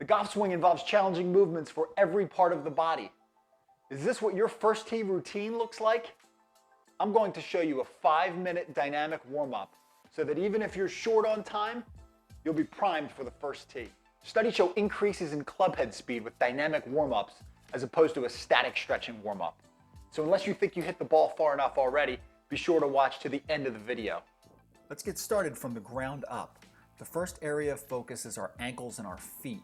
The golf swing involves challenging movements for every part of the body. Is this what your first tee routine looks like? I'm going to show you a 5-minute dynamic warm-up so that even if you're short on time, you'll be primed for the first tee. Studies show increases in club head speed with dynamic warm-ups as opposed to a static stretching warm-up. So unless you think you hit the ball far enough already, be sure to watch to the end of the video. Let's get started from the ground up. The first area of focus is our ankles and our feet.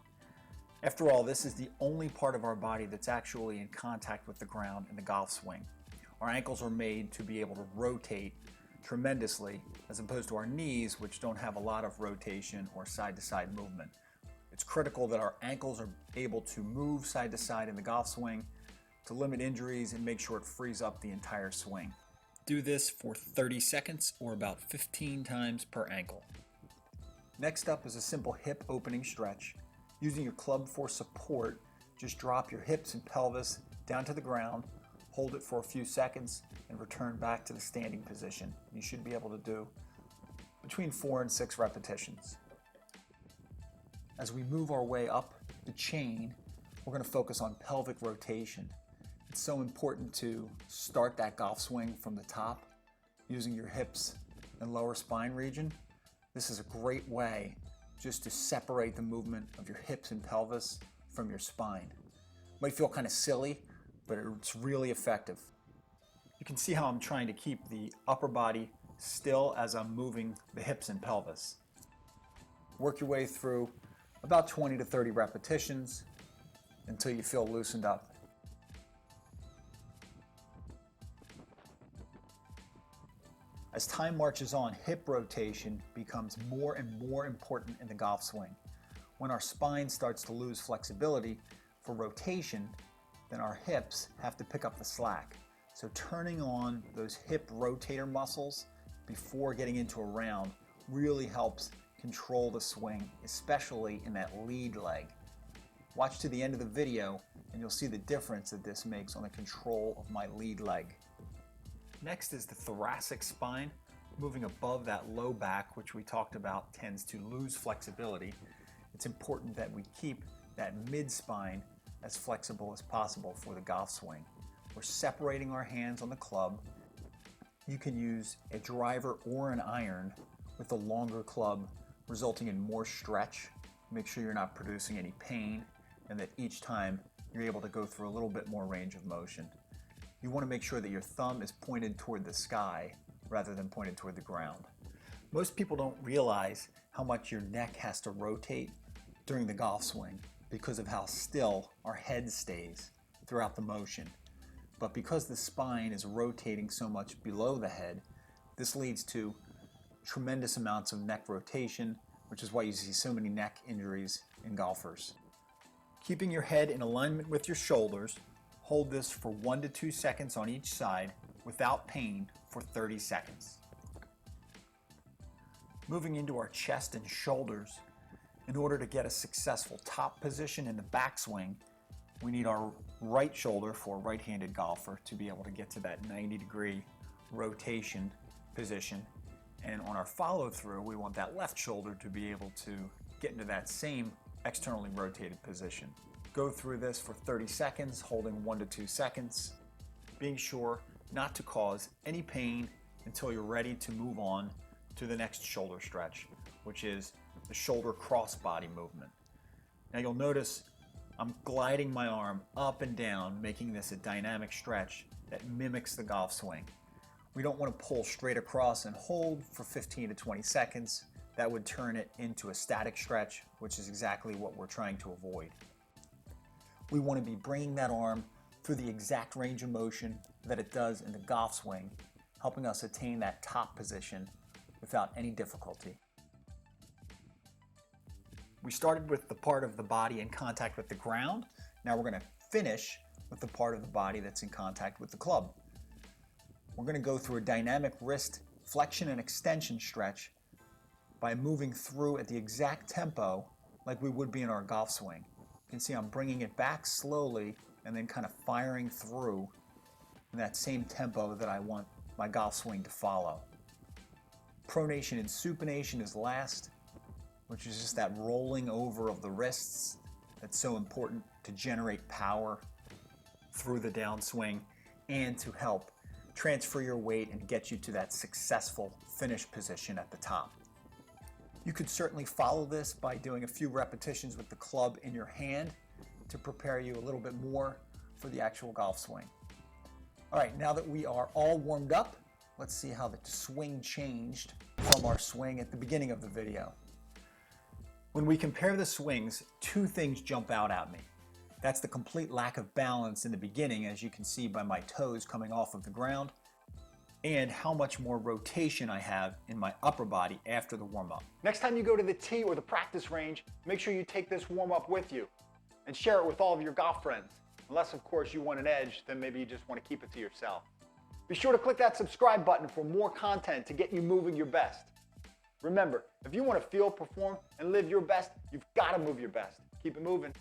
After all, this is the only part of our body that's actually in contact with the ground in the golf swing. Our ankles are made to be able to rotate tremendously, as opposed to our knees, which don't have a lot of rotation or side-to-side movement. It's critical that our ankles are able to move side to side in the golf swing to limit injuries and make sure it frees up the entire swing. Do this for 30 seconds or about 15 times per ankle. Next up is a simple hip opening stretch. Using your club for support, just drop your hips and pelvis down to the ground, hold it for a few seconds, and return back to the standing position. You should be able to do between 4 and 6 repetitions. As we move our way up the chain, we're going to focus on pelvic rotation. It's so important to start that golf swing from the top using your hips and lower spine region. This is a great way just to separate the movement of your hips and pelvis from your spine. It might feel kind of silly, but it's really effective. You can see how I'm trying to keep the upper body still as I'm moving the hips and pelvis. Work your way through about 20 to 30 repetitions until you feel loosened up. As time marches on, hip rotation becomes more and more important in the golf swing. When our spine starts to lose flexibility for rotation, then our hips have to pick up the slack. So turning on those hip rotator muscles before getting into a round really helps control the swing, especially in that lead leg. Watch to the end of the video and you'll see the difference that this makes on the control of my lead leg. Next is the thoracic spine. Moving above that low back, which we talked about tends to lose flexibility. It's important that we keep that mid-spine as flexible as possible for the golf swing. We're separating our hands on the club. You can use a driver or an iron with a longer club, resulting in more stretch. Make sure you're not producing any pain and that each time you're able to go through a little bit more range of motion. You want to make sure that your thumb is pointed toward the sky rather than pointed toward the ground. Most people don't realize how much your neck has to rotate during the golf swing because of how still our head stays throughout the motion. But because the spine is rotating so much below the head, this leads to tremendous amounts of neck rotation, which is why you see so many neck injuries in golfers. Keeping your head in alignment with your shoulders, hold this for 1 to 2 seconds on each side without pain for 30 seconds. Moving into our chest and shoulders, in order to get a successful top position in the backswing, we need our right shoulder for a right-handed golfer to be able to get to that 90-degree rotation position. And on our follow-through, we want that left shoulder to be able to get into that same externally rotated position. Go through this for 30 seconds, holding 1 to 2 seconds, being sure not to cause any pain until you're ready to move on to the next shoulder stretch, which is the shoulder crossbody movement. Now you'll notice I'm gliding my arm up and down, making this a dynamic stretch that mimics the golf swing. We don't want to pull straight across and hold for 15 to 20 seconds. That would turn it into a static stretch, which is exactly what we're trying to avoid. We want to be bringing that arm through the exact range of motion that it does in the golf swing, helping us attain that top position without any difficulty. We started with the part of the body in contact with the ground. Now we're going to finish with the part of the body that's in contact with the club. We're going to go through a dynamic wrist flexion and extension stretch by moving through at the exact tempo like we would be in our golf swing. You can see I'm bringing it back slowly and then kind of firing through in that same tempo that I want my golf swing to follow. Pronation and supination is last, which is just that rolling over of the wrists that's so important to generate power through the downswing and to help transfer your weight and get you to that successful finish position at the top. You could certainly follow this by doing a few repetitions with the club in your hand to prepare you a little bit more for the actual golf swing. All right, now that we are all warmed up, let's see how the swing changed from our swing at the beginning of the video. When we compare the swings, two things jump out at me. That's the complete lack of balance in the beginning, as you can see by my toes coming off of the ground, and how much more rotation I have in my upper body after the warm-up. Next time you go to the tee or the practice range, make sure you take this warm-up with you and share it with all of your golf friends. Unless, of course, you want an edge, then maybe you just want to keep it to yourself. Be sure to click that subscribe button for more content to get you moving your best. Remember, if you want to feel, perform, and live your best, you've got to move your best. Keep it moving.